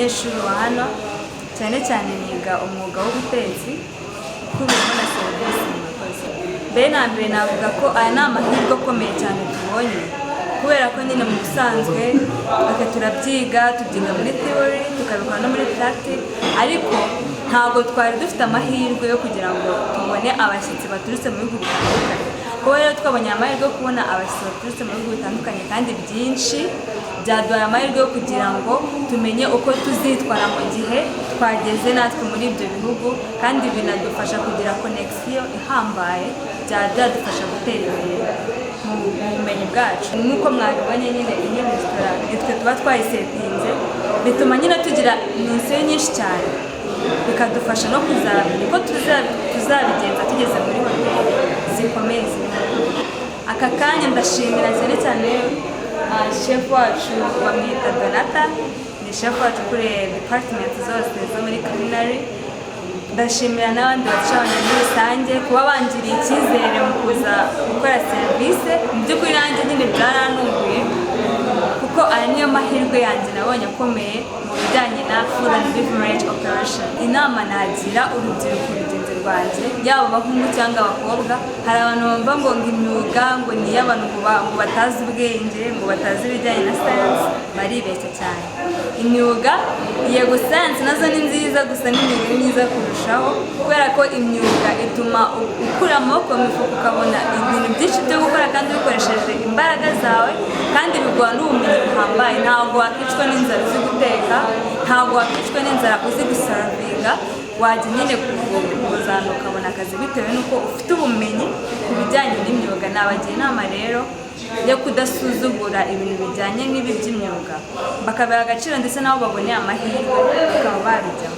umunyeshuri wa hano cyane cyane niga umwuga w'ubutetsi kubera na serivisi murakoze. Mbere na mbere navuga ko aya ni amahirwe akomeye cyane tubonye kubera ko nyine mu busanzwe turabyiga muri theory tukabikora no muri practice, ariko ntabwo twari dufite amahirwe yo kugira ngo tubone abashyitsi baturutse mu bihugu bitandukanye. Kuba rero twabonye amahirwe yo kubona abashyitsi baturutse mu bihugu bitandukanye kandi byinshi, byaduhaye amahirwe yo kugira ngo tumenye uko tuzitwara mu gihe twageze natwe muri ibyo bihugu, kandi binadufasha kugira connection ihambaye, byadufasha gutera imbere mu bumenyi bwacu. Nk'uko mwabibonye nyine iyi resitora nitwe tuba twayisetinze, bituma nyine tugira iminsi nyinshi cyane, bikadufasha no kuzamenya uko tuzabigenza tugeze muri hoteli zikomeye ziri mu gihugu. Aka kanya ndashimira cyane cyane chef wacu bamwita Donata, ni chef wacu kuri department zose zo muri culinary. Ndashimira n'abandi bacabanye muri rusange kuba bangiriye icyizere mu kuza gukora serivisi. Mu by'ukuri nanjye nyine byarantunguye kuko aya niyo mahirwe yanjye nabonye akomeye mu bijyanye na food and beverage operation. Inama nagira urubyiruko rugenzi rwanjye, yaba abahungu cyangwa abakobwa. Hari abantu bumva ngo imyuga ngo ni iy'abantu ngo batazi ubwenge, ngo batazi ibijyanye na science, baribeshya cyane. Imyuga yego science nazo ni nziza, gusa n'imyuga ni myiza kurushaho kubera ko imyuga ituma ukura amaboko mu mifuka ukabona ibintu byinshi byo gukora kandi bikoresheje imbaraga zawe, kandi biguha n'ubumenyi buhambaye. Ntabwo wakicwa n'inzara uzi guteka, ntabwo wakicwa n'inzara uzi gusaravinga, wajya nyine kuzana ukabona akazi bitewe n'uko ufite ubumenyi ku bijyanye n'imyuga. Nabagira inama rero yo kudasuzugura ibintu bijyanye n'ibi by'imyuga, bakabiha agaciro ndetse nabo baboneye amahirwe bakaba babijyamo.